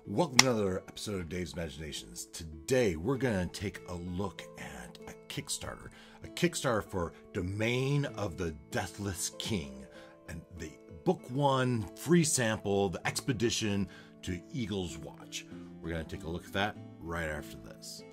Welcome to another episode of Dave's Imaginations. Today we're going to take a look at a Kickstarter for Domain of the Deathless King, and the book one free sample, the expedition to Eagle's Watch. We're going to take a look at that right after this.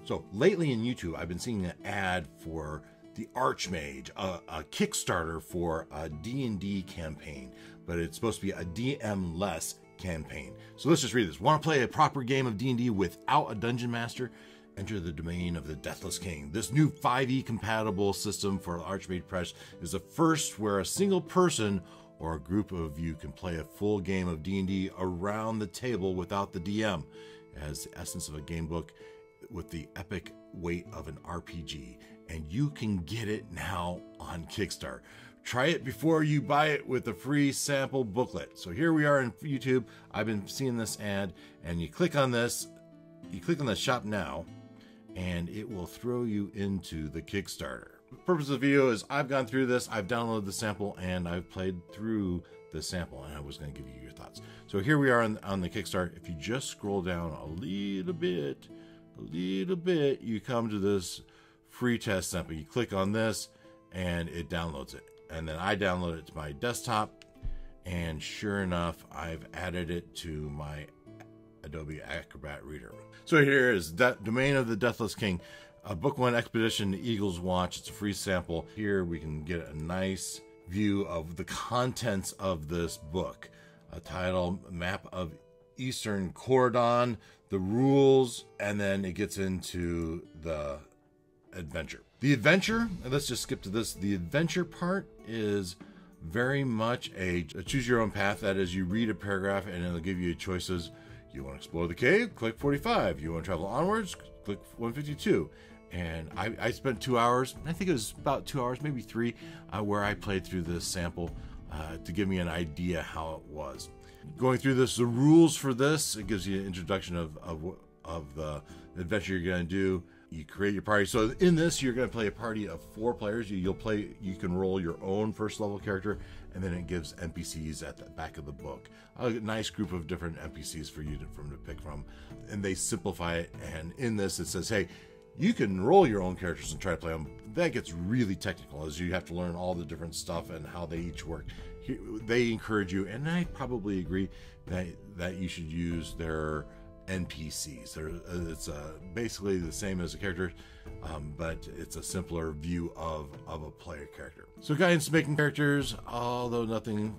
So lately in YouTube, I've been seeing an ad for the Archmage, a Kickstarter for a D&D campaign, but it's supposed to be a DM-less campaign. So let's just read this. Want to play a proper game of D&D without a dungeon master? Enter the domain of the Deathless King. This new 5e compatible system for Archmage Press is the first where a single person or a group of you can play a full game of D&D around the table without the DM. It has the essence of a game book with the epic weight of an RPG, and you can get it now on Kickstarter. Try it before you buy it with a free sample booklet. So here we are in YouTube. I've been seeing this ad, and you click on this, you click on the shop now, and it will throw you into the Kickstarter. The purpose of the video is I've gone through this, I've downloaded the sample, and I've played through the sample, and I was going to give you your thoughts. So here we are on the Kickstarter. If you just scroll down a little bit, you come to this free test sample. You click on this and it downloads it, and then I download it to my desktop, and sure enough, I've added it to my Adobe Acrobat Reader. So here is Domain of the Deathless King, a book one expedition to Eagle's Watch. It's a free sample. Here we can get a nice view of the contents of this book. A title, map of Eastern Cordon, the rules, and then it gets into the adventure. The adventure, and let's just skip to this. The adventure part is very much a choose your own path. That is, you read a paragraph and it'll give you choices. You want to explore the cave? Click 45. You want to travel onwards? Click 152. And I spent 2 hours, I think it was about 2 hours, maybe 3, where I played through this sample to give me an idea how it was. Going through this, the rules for this, it gives you an introduction of the adventure you're going to do. You create your party. So in this, you're going to play a party of 4 players. You can roll your own first level character, and then it gives NPCs at the back of the book. A nice group of different NPCs for you to pick from, and they simplify it. And in this, it says, hey, you can roll your own characters and try to play them. That gets really technical, as you have to learn all the different stuff and how they each work. They encourage you, and I probably agree, that you should use their NPCs. It's basically the same as a character, but it's a simpler view of a player character. So guidance to making characters, although nothing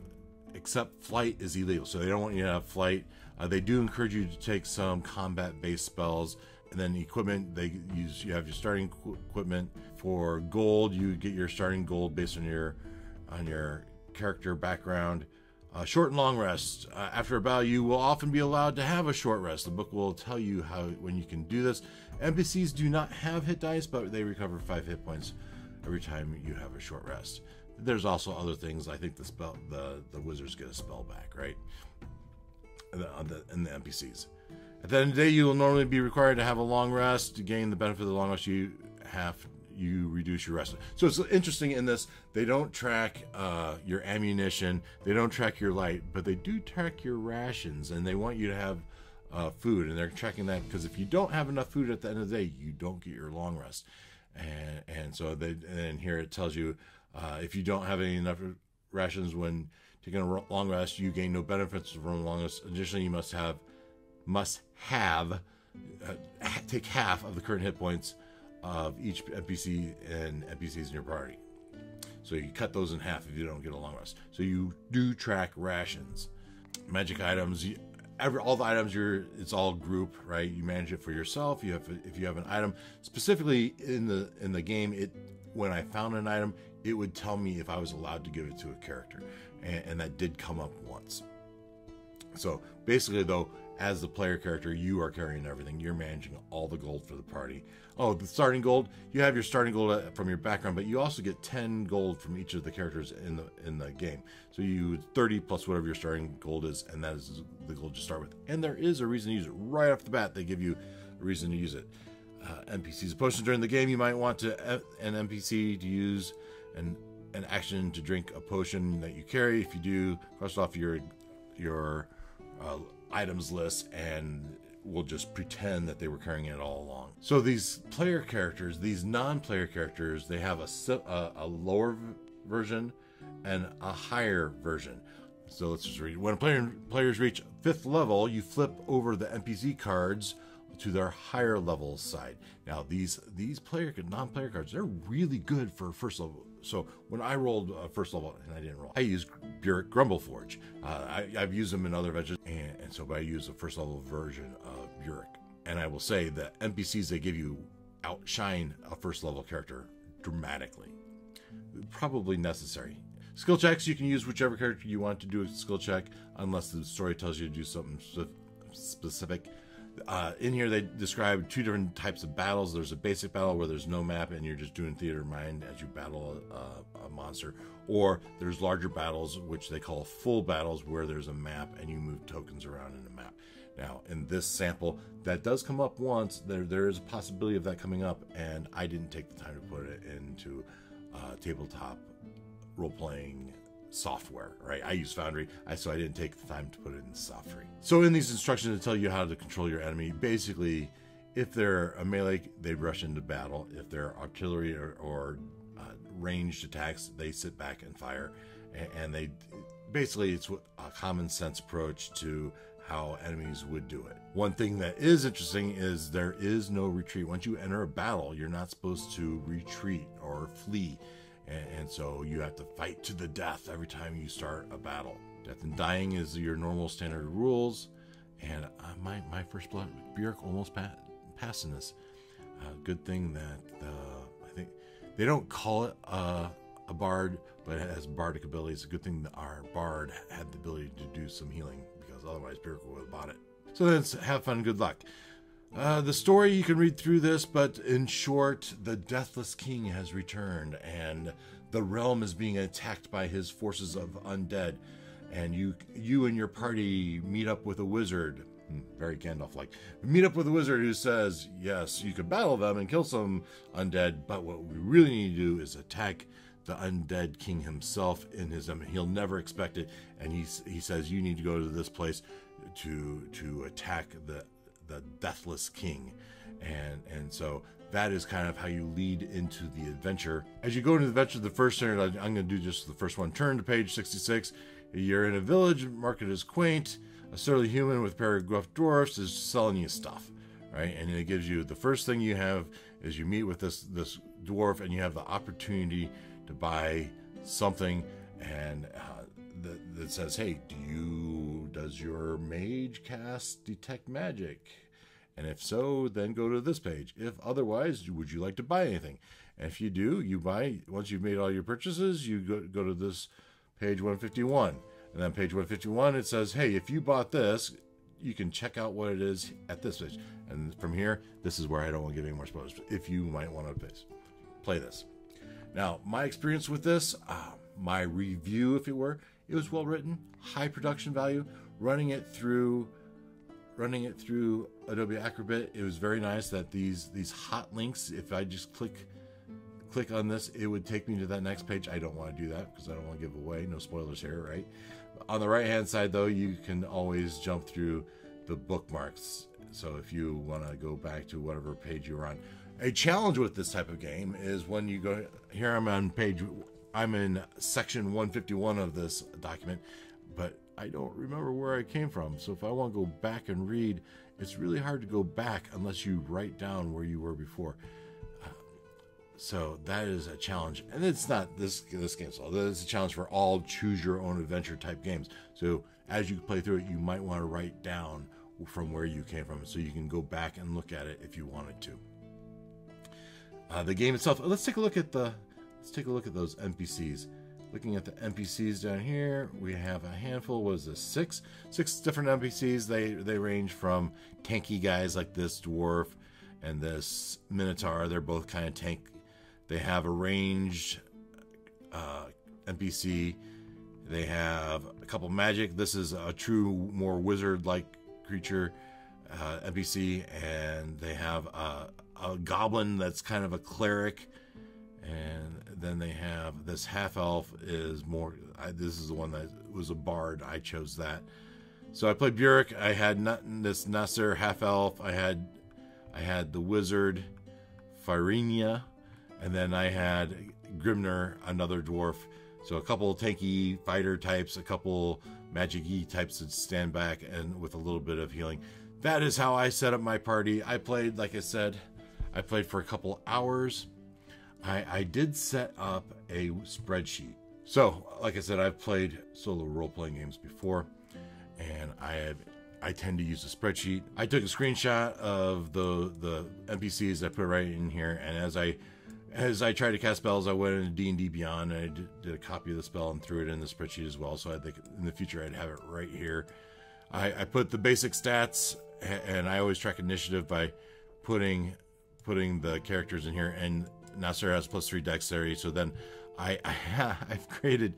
except flight is illegal, so they don't want you to have flight. They do encourage you to take some combat-based spells. And then equipment, you have your starting equipment. For gold, you get your starting gold based on your character background. Short and long rest. After a battle, you will often be allowed to have a short rest. The book will tell you when you can do this. NPCs do not have hit dice, but they recover 5 hit points every time you have a short rest. There's also other things. I think the wizards get a spell back, right? And the NPCs. At the end of the day, you will normally be required to have a long rest. To gain the benefit of the long rest, you reduce your rest. So it's interesting in this, they don't track your ammunition, they don't track your light, but they do track your rations, and they want you to have food, and they're tracking that because if you don't have enough food at the end of the day, you don't get your long rest. And so and here it tells you if you don't have enough rations when taking a long rest, you gain no benefits from a long rest. Additionally, you must take half of the current hit points of each NPC and NPCs in your party. So you cut those in half if you don't get a long rest. So you do track rations. Magic items, all the items, it's all group, right? You manage it for yourself. If you have an item specifically in the game, when I found an item, it would tell me if I was allowed to give it to a character, and that did come up once. So basically, though, as the player character, you are carrying everything. You're managing all the gold for the party. Oh, the starting gold, you have your starting gold from your background, but you also get 10 gold from each of the characters in the game. So you 30 plus whatever your starting gold is, and that is the gold you start with. And there is a reason to use it. Right off the bat, they give you a reason to use it. NPCs. A potion during the game, you might want an NPC to use an action to drink a potion that you carry. If you do, cross off your items list, and we'll just pretend that they were carrying it all along. So these player characters, these non-player characters, they have a lower version and a higher version. So let's just read. When players reach 5th level, you flip over the NPC cards to their higher level side. Now these non-player cards, they're really good for first level. So when I rolled first level, and I didn't roll, I used Burek Grumbleforge. I've used them in other adventures, and so I use a first level version of Burek. And I will say that NPCs they give you outshine a first level character dramatically. Probably necessary. Skill checks, you can use whichever character you want to do a skill check, unless the story tells you to do something specific. In here they describe 2 different types of battles. There's a basic battle where there's no map and you're just doing theater of mind as you battle a monster, or there's larger battles which they call full battles where there's a map and you move tokens around in the map. Now in this sample that does come up once. There is a possibility of that coming up, and I didn't take the time to put it into tabletop role-playing software, right? I use Foundry, so I didn't take the time to put it in Softry. So in these instructions to tell you how to control your enemy, basically, if they're a melee, they rush into battle. If they're artillery or ranged attacks, they sit back and fire. And they basically, it's a common sense approach to how enemies would do it. One thing that is interesting is there is no retreat. Once you enter a battle, you're not supposed to retreat or flee. And so you have to fight to the death every time you start a battle. Death and dying is your normal standard rules. And my first blood, Burek almost passed in this. Good thing that I think they don't call it a bard, but it has bardic abilities. A good thing that our bard had the ability to do some healing, because otherwise Burek would have bought it. So then have fun, good luck. The story, you can read through this, but in short, the Deathless King has returned, and the realm is being attacked by his forces of undead. And you and your party meet up with a wizard, very Gandalf-like, meet up with a wizard who says, yes, you can battle them and kill some undead, but what we really need to do is attack the undead king himself in his, he'll never expect it, and he says you need to go to this place to attack the Deathless King. And so that is kind of how you lead into the adventure. As you go into the adventure, the first turn, I'm going to do just the first one. Turn to page 66. You're in a village, market is quaint. A surly human with a pair of gruff dwarfs is selling you stuff, right? And it gives you, the first thing you have is you meet with this dwarf, and you have the opportunity to buy something, and that says, hey, does your mage cast detect magic? And if so, then go to this page. If otherwise, would you like to buy anything? And if you do, you buy. Once you've made all your purchases, you go to this page 151. And then page 151, it says, hey, if you bought this, you can check out what it is at this page. And from here, this is where I don't want to give any more spoilers, if you might want to play this. Now, my experience with this, my review, if it were, it was well written, high production value. Running it through Adobe Acrobat, it was very nice that these hot links, if I just click on this, it would take me to that next page. I don't want to do that because I don't want to give away, no spoilers here, right? On the right hand side though, you can always jump through the bookmarks. So if you want to go back to whatever page you're on. A challenge with this type of game is when you go here, I'm in section 151 of this document, but I don't remember where I came from. So if I want to go back and read, it's really hard to go back unless you write down where you were before. So that is a challenge, and it's not this game. So it's a challenge for all choose your own adventure type games. So as you play through it, you might want to write down from where you came from, so you can go back and look at it if you wanted to. The game itself. Let's take a look at those NPCs. Looking at the NPCs down here, we have a handful. What is this? Six different NPCs. They range from tanky guys like this dwarf and this minotaur. They're both kind of tank. They have a ranged NPC. They have a couple magic. This is a true, more wizard-like creature NPC, and they have a a goblin that's kind of a cleric, and then they have this half elf is more. This is the one that was a bard. I chose that. So I played Burek. I had this Nasser half elf. I had the wizard, Fyrenia, and then I had Grimner, another dwarf. So a couple tanky fighter types, a couple magic-y types that stand back and with a little bit of healing. That is how I set up my party. I played, like I said, I played for a couple hours. I did set up a spreadsheet. So, like I said, I've played solo role-playing games before, and I tend to use a spreadsheet. I took a screenshot of the NPCs. I put it right in here, and as I tried to cast spells, I went into D&D Beyond, and I did a copy of the spell and threw it in the spreadsheet as well. So I think in the future I'd have it right here. I put the basic stats, and I always track initiative by putting the characters in here. And Nasser has +3 dexterity, so then I've created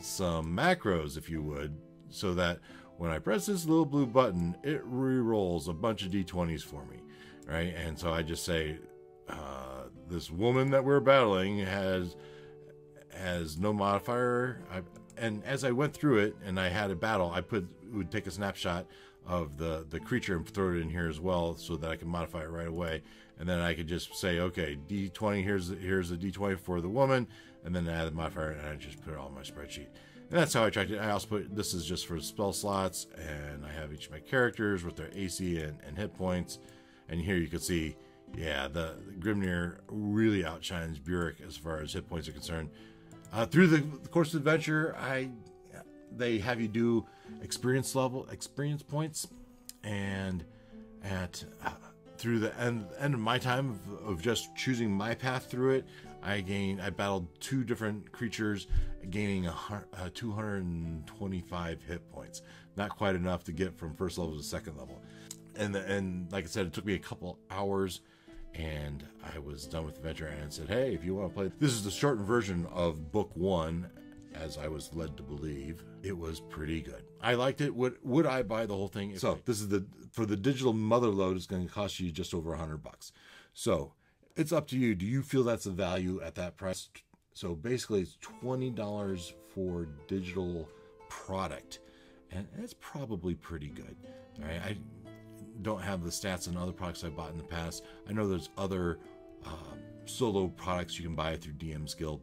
some macros, if you would, so that when I press this little blue button, it re-rolls a bunch of d20s for me, right? And so I just say, this woman that we're battling has no modifier. And as I went through it and I had a battle, would take a snapshot of the creature and throw it in here as well, so that I can modify it right away. And then I could just say, okay, d20, here's the d20 for the woman, and then add the modifier, and I just put it all in my spreadsheet. And that's how I tracked it. I also put, this is just for spell slots, and I have each of my characters with their AC and hit points. And here you can see, yeah, the Grimnir really outshines Burek as far as hit points are concerned. Through the course of the adventure, they have you do experience points, and through the end of my time of just choosing my path through it, I battled 2 different creatures, gaining 225 hit points. Not quite enough to get from first level to second level. And like I said, it took me a couple hours, and I was done with the adventure and said, hey, if you want to play, this is the shortened version of book 1, as I was led to believe. It was pretty good. I liked it. Would I buy the whole thing? So this is for the digital mother load, it's going to cost you just over $100. So it's up to you. Do you feel that's a value at that price? So basically it's $20 for digital product, and it's probably pretty good. All right. I don't have the stats on other products I bought in the past. I know there's other solo products you can buy through DM's Guild,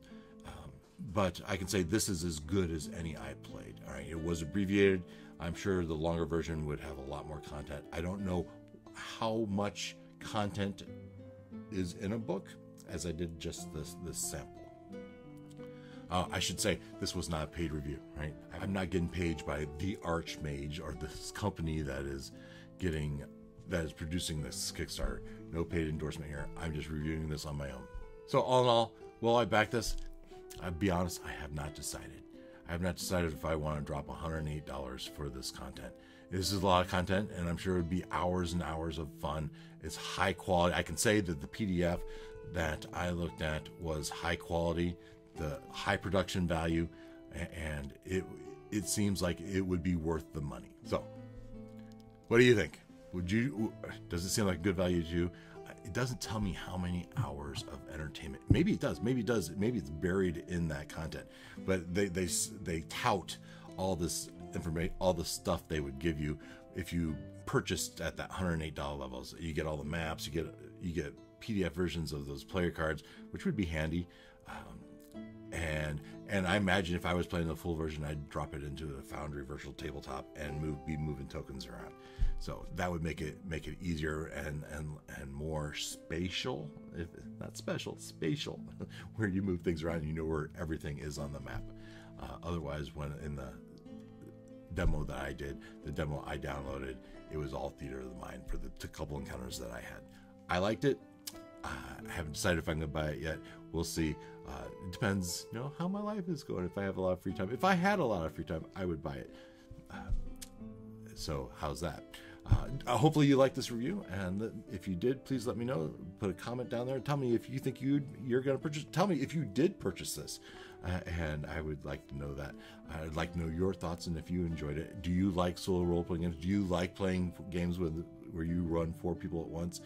but I can say this is as good as any I played. All right, it was abbreviated. I'm sure the longer version would have a lot more content. I don't know how much content is in a book, as I did just this sample. I should say this was not a paid review, right? I'm not getting paid by the Archmage or this company that is producing this Kickstarter. No paid endorsement here. I'm just reviewing this on my own. So all in all, will I back this? I'll be honest, I have not decided. I have not decided if I want to drop $108 for this content. This is a lot of content, and I'm sure it would be hours and hours of fun. It's high quality. I can say that the PDF that I looked at was high quality, the high production value, and it seems like it would be worth the money. So, what do you think? Does it seem like good value to you? It doesn't tell me how many hours of entertainment. Maybe it does. Maybe it does. Maybe it's buried in that content. But they tout all this information, all the stuff they would give you if you purchased at that $108 levels. You get all the maps. You get PDF versions of those player cards, which would be handy. And I imagine if I was playing the full version, I'd drop it into a Foundry virtual tabletop and be moving tokens around. So that would make it easier and more spatial, if not special, spatial, where you move things around and you know where everything is on the map. Otherwise, when in the demo that I did, the demo I downloaded, it was all theater of the mind for the couple encounters that I had. I liked it. I haven't decided if I'm going to buy it yet. We'll see. It depends, how my life is going. If I have a lot of free time. If I had a lot of free time, I would buy it. So how's that? Hopefully you liked this review, and if you did, please let me know. Put a comment down there. Tell me if you think you're going to purchase. Tell me if you did purchase this, and I would like to know that. I'd like to know your thoughts and if you enjoyed it. Do you like solo role-playing games? Do you like playing games with where you run 4 people at once,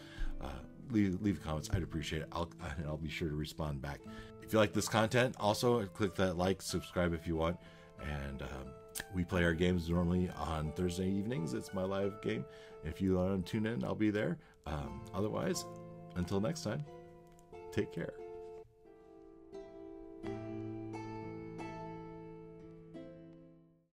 leave comments. I'd appreciate it. I'll be sure to respond back. If you like this content, also click that like, subscribe if you want. And we play our games normally on Thursday evenings. It's my live game. If you want to tune in, I'll be there. Otherwise, until next time, take care.